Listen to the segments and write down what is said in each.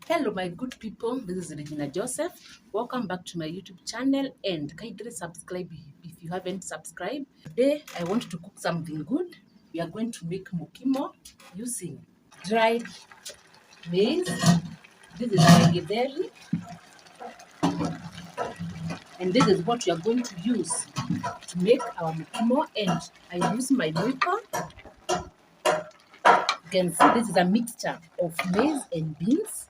Hello my good people, this is Regina Joseph. Welcome back to my YouTube channel and kindly subscribe if you haven't subscribed. Today I want to cook something good. We are going to make mukimo using dried maize. This is my githeri and this is what we are going to use to make our mukimo, and I use my Mimo. You can see this is a mixture of maize and beans.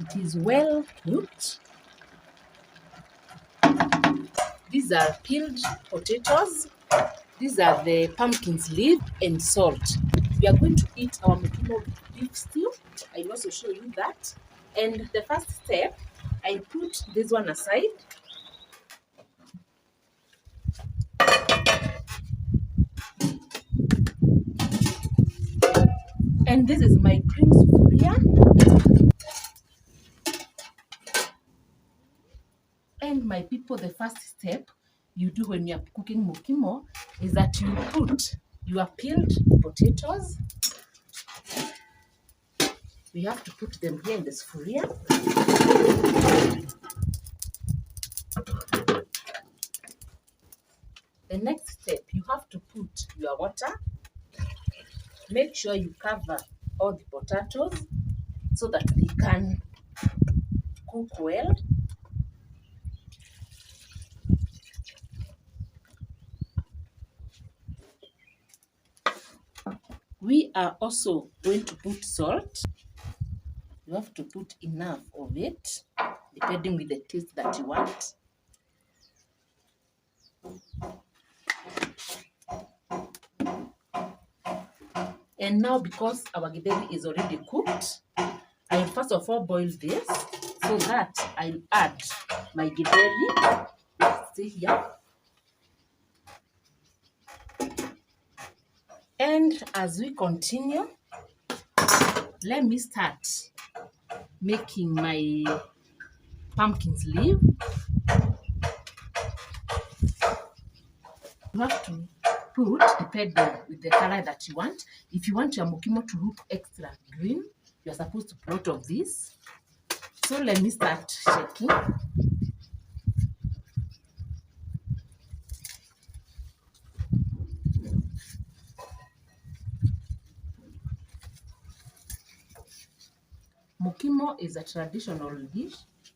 It is well cooked. These are peeled potatoes. These are the pumpkin's leaf and salt. We are going to eat our mukimo beef stew. I will also show you that. And the first step, I put this one aside. And this is my green sufuria. And my people, the first step you do when you are cooking mukimo is that you put your peeled potatoes. We have to put them here in the sufuria. The next step, you have to put your water. Make sure you cover all the potatoes so that they can cook well. We are also going to put salt. You have to put enough of it, depending with the taste that you want. And now, because our githeri is already cooked, I first of all boil this so that I'll add my githeri. See here. And as we continue, let me start making my pumpkin's leaf. You have to put, depending with the color that you want. If you want your mukimo to look extra green, you're supposed to put a lot of this. So let me start shaking. Mukimo is a traditional dish,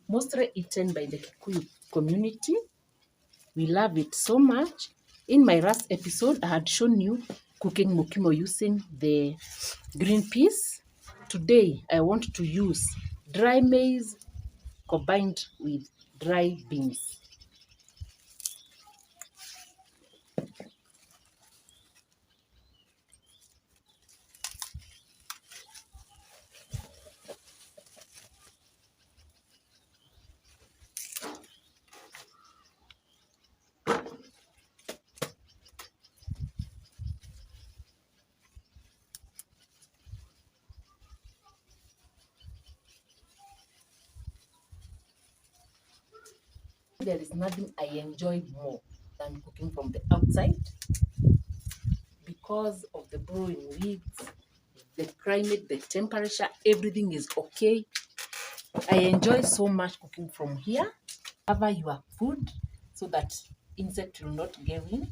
mostly eaten by the Kikuyu community. We love it so much. In my last episode, I had shown you cooking mukimo using the green peas. Today, I want to use dry maize combined with dry beans. There is nothing I enjoy more than cooking from the outside because of the blowing winds, the climate, the temperature, everything is okay. I enjoy so much cooking from here. Cover your food so that insect will not get in.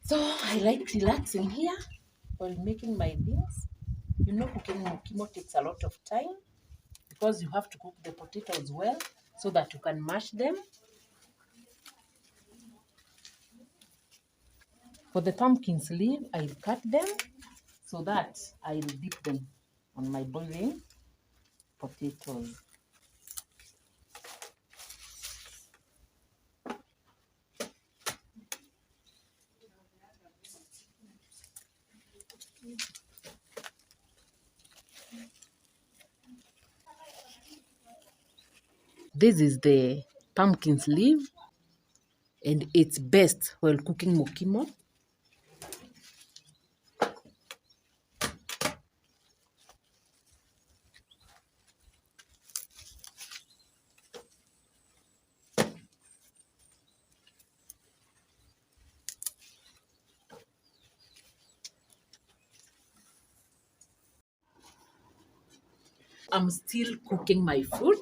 So I like relaxing here while making my beans. You know, cooking mukimo takes a lot of time because you have to cook the potatoes well so that you can mash them. For the pumpkin's leaf, I'll cut them so that I'll dip them on my boiling potatoes. This is the pumpkin's leaf, and it's best while cooking mukimo. I'm still cooking my food,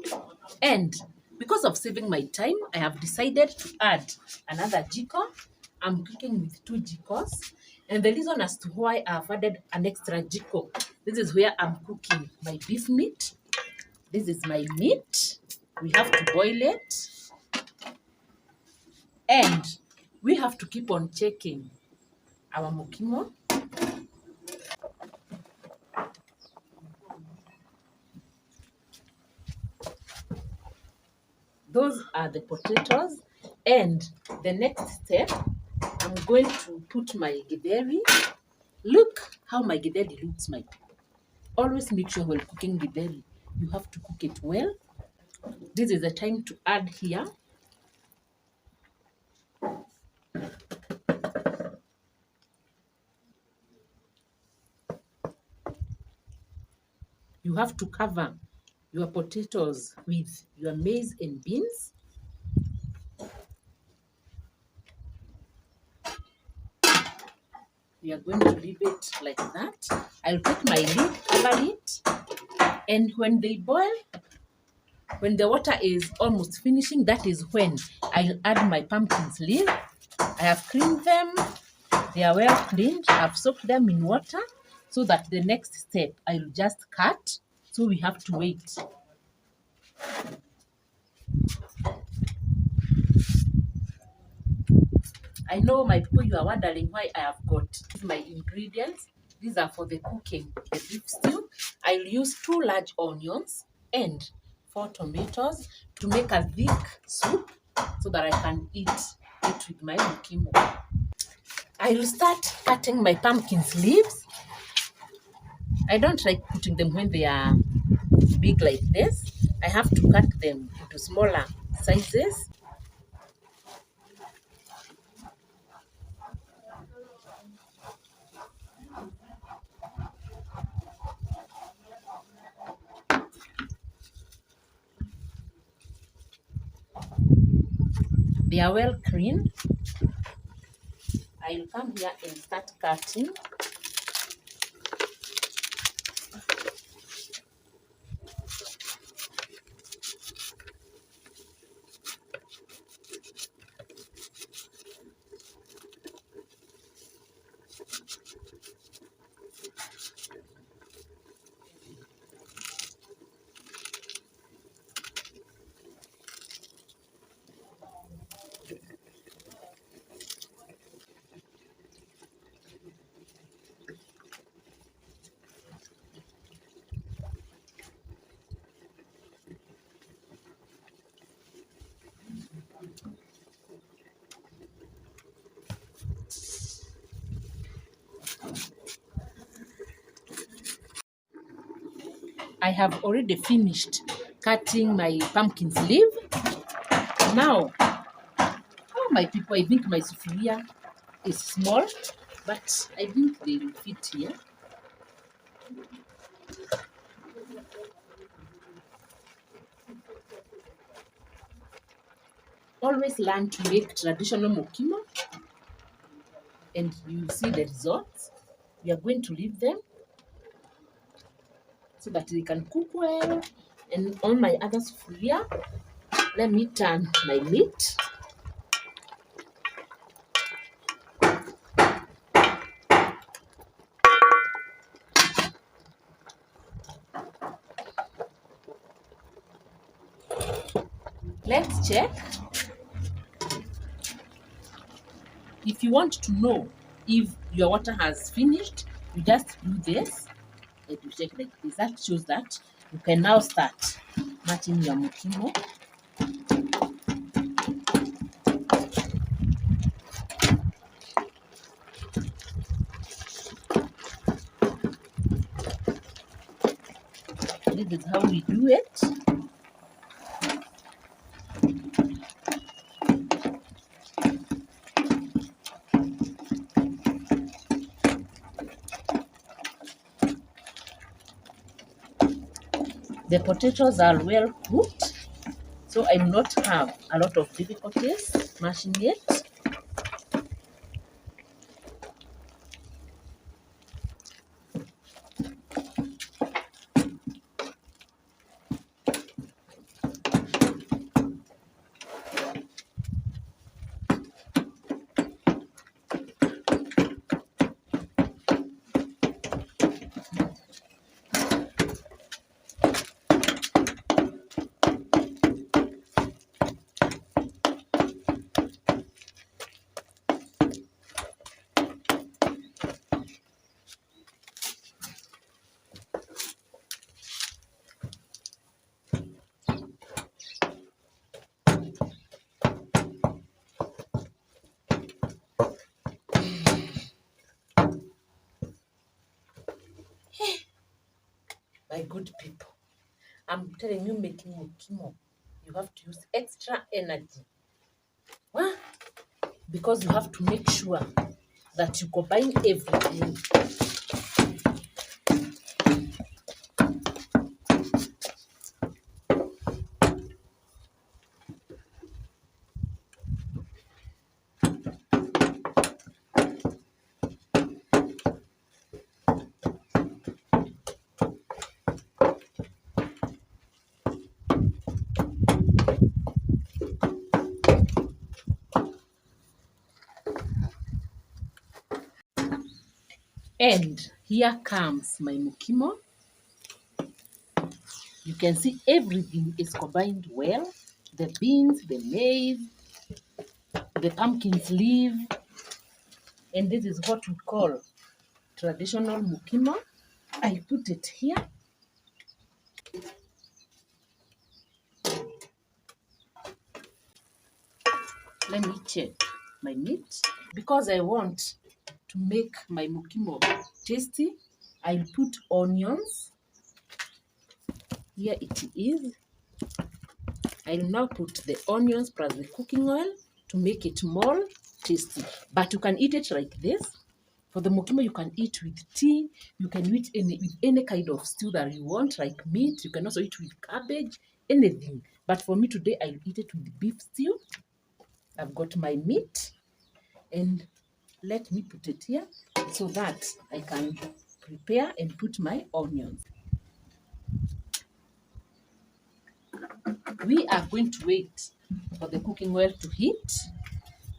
and because of saving my time, I have decided to add another jiko. I'm cooking with 2 jikos, and the reason as to why I've added an extra jiko, this is where I'm cooking my beef meat. This is my meat. We have to boil it, and we have to keep on checking our mukimo. Those are the potatoes, and the next step, I'm going to put my githeri. Look how my githeri looks, my people. Always make sure when cooking githeri, you have to cook it well. This is the time to add here. You have to cover your potatoes with your maize and beans. We are going to leave it like that. I'll take my lid, cover it, and when they boil, when the water is almost finishing, that is when I'll add my pumpkins leaf. I have cleaned them. They are well cleaned. I've soaked them in water so that the next step I'll just cut. So we have to wait. I know my people, you are wondering why I have got my ingredients. These are for the cooking the beef stew. I'll use 2 large onions and 4 tomatoes to make a thick soup so that I can eat it with my mukimo. I'll start cutting my pumpkins leaves. I don't like putting them when they are big like this. I have to cut them into smaller sizes. They are well cleaned. I'll come here and start cutting. I have already finished cutting my pumpkin sleeve. Now, oh my people, I think my sufuria is small, but I think they will fit here. Always learn to make traditional mukimo, and you will see the results. We are going to leave them so that they can cook well. And on my other sufuria, let me turn my meat. Let's check. If you want to know if your water has finished, you just do this and you check like this. That shows that you can now start matching your mukimo. This is how we do it. The potatoes are well cooked, so I will not have a lot of difficulties mashing it. my good people. I'm telling you, making mukimo, you have to use extra energy. Huh? Because you have to make sure that you combine everything. And here comes my mukimo. You can see everything is combined well. The beans, the maize, the pumpkin's leaf. And this is what we call traditional mukimo. I put it here. Let me check my meat. Because I want to make my mukimo tasty, I'll put onions. Here it is. I'll now put the onions plus the cooking oil to make it more tasty. But you can eat it like this. For the mukimo, you can eat with tea. You can eat with any kind of stew that you want, like meat. You can also eat with cabbage, anything. But for me today, I'll eat it with beef stew. I've got my meat. And let me put it here so that I can prepare and put my onions. We are going to wait for the cooking oil to heat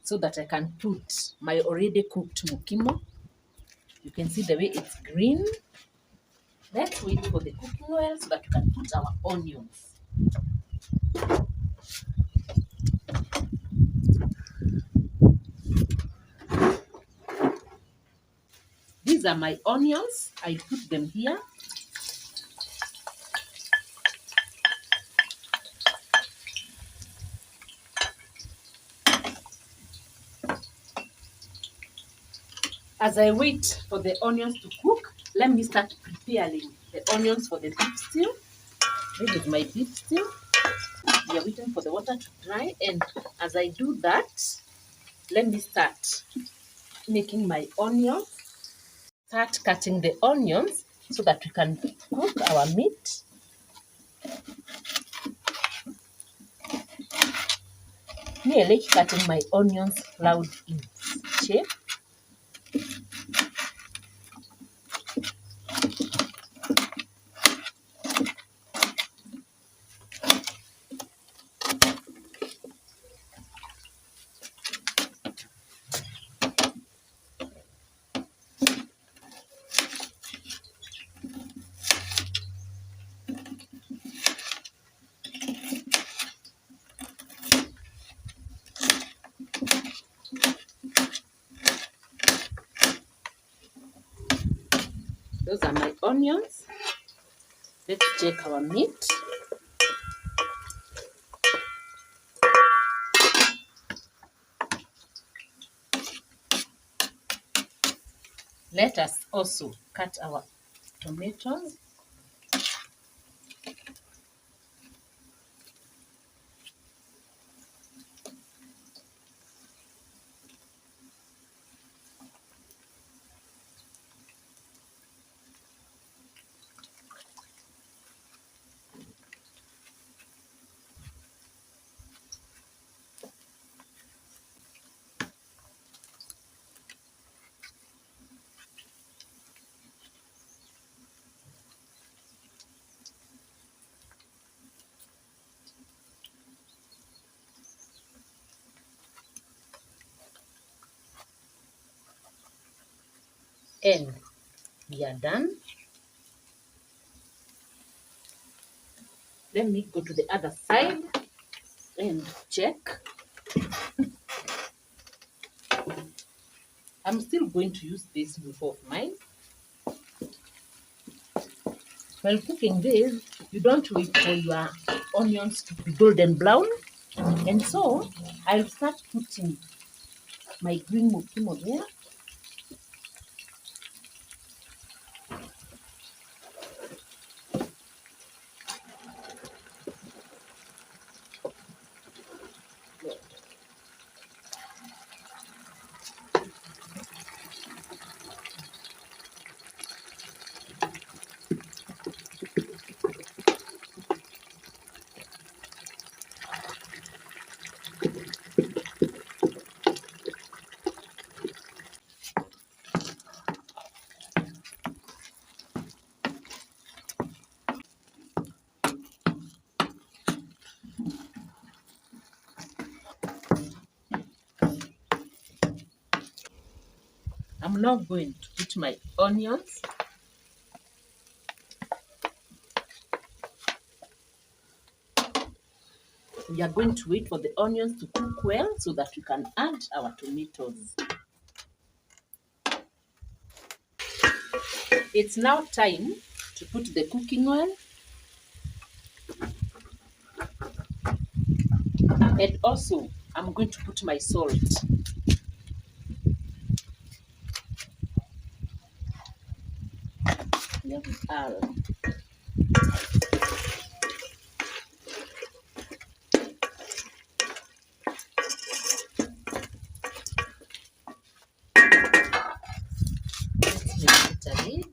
so that I can put my already cooked mukimo. You can see the way it's green. Let's wait for the cooking oil so that we can put our onions. These are my onions. I put them here. As I wait for the onions to cook, let me start preparing the onions for the beef stew. This is my beef stew. We are waiting for the water to dry, and as I do that, let me start making my onions. Start cutting the onions so that we can cook our meat. Me, I like cutting my onions round in shape. Those are my onions. Let's check our meat. Let us also cut our tomatoes. And we are done. Let me go to the other side and check. I'm still going to use this before of mine. While cooking this, you don't wait for your onions to be golden brown. And so I'll start putting my green mukimo there. I'm now going to put my onions. We are going to wait for the onions to cook well so that we can add our tomatoes. It's now time to put the cooking oil and also I'm going to put my salt. Here we are. Let's make it a lid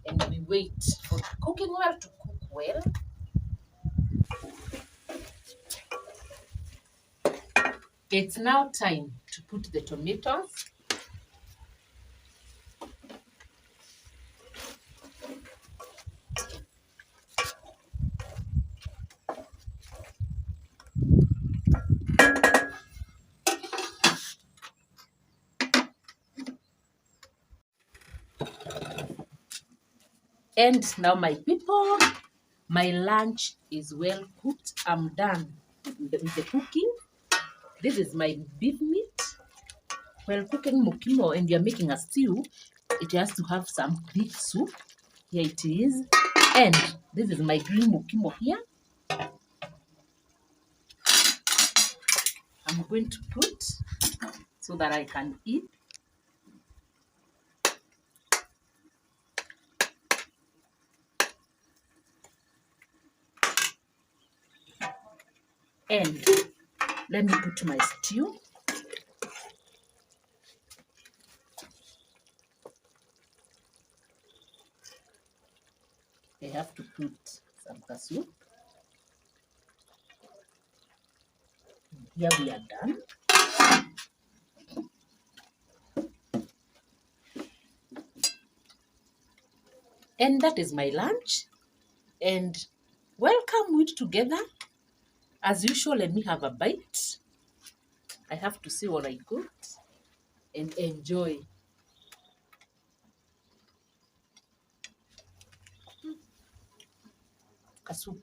and we wait for the cooking oil to cook well. It's now time to put the tomatoes. And now my people, my lunch is well cooked. I'm done with the cooking. This is my beef meat. While cooking mukimo and you're making a stew, it has to have some beef soup. Here it is. And this is my green mukimo here. I'm going to put so that I can eat. And let me put my stew. I have to put some soup. Here we are done. And that is my lunch. And welcome we together. As usual, let me have a bite. I have to see what I got and enjoy. Kasupu.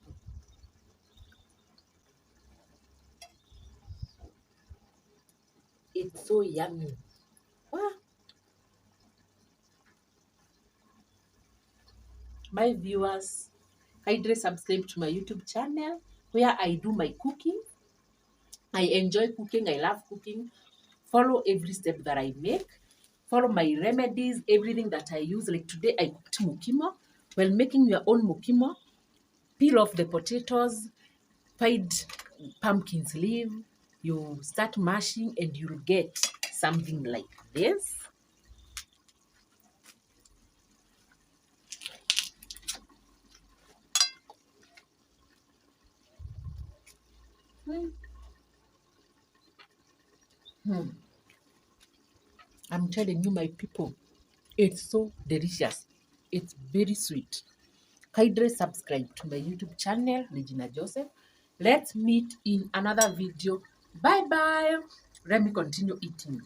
It's so yummy. Wow. My viewers, kindly subscribe to my YouTube channel where I do my cooking. I enjoy cooking. I love cooking. Follow every step that I make. Follow my remedies, everything that I use. Like today, I cooked mukimo. While making your own mukimo, peel off the potatoes, fried pumpkin's leaf. You start mashing and you'll get something like this. I'm telling you, my people, it's so delicious. It's very sweet. Kindly subscribe to my YouTube channel, Regina Joseph. Let's meet in another video. Bye bye. Let me continue eating.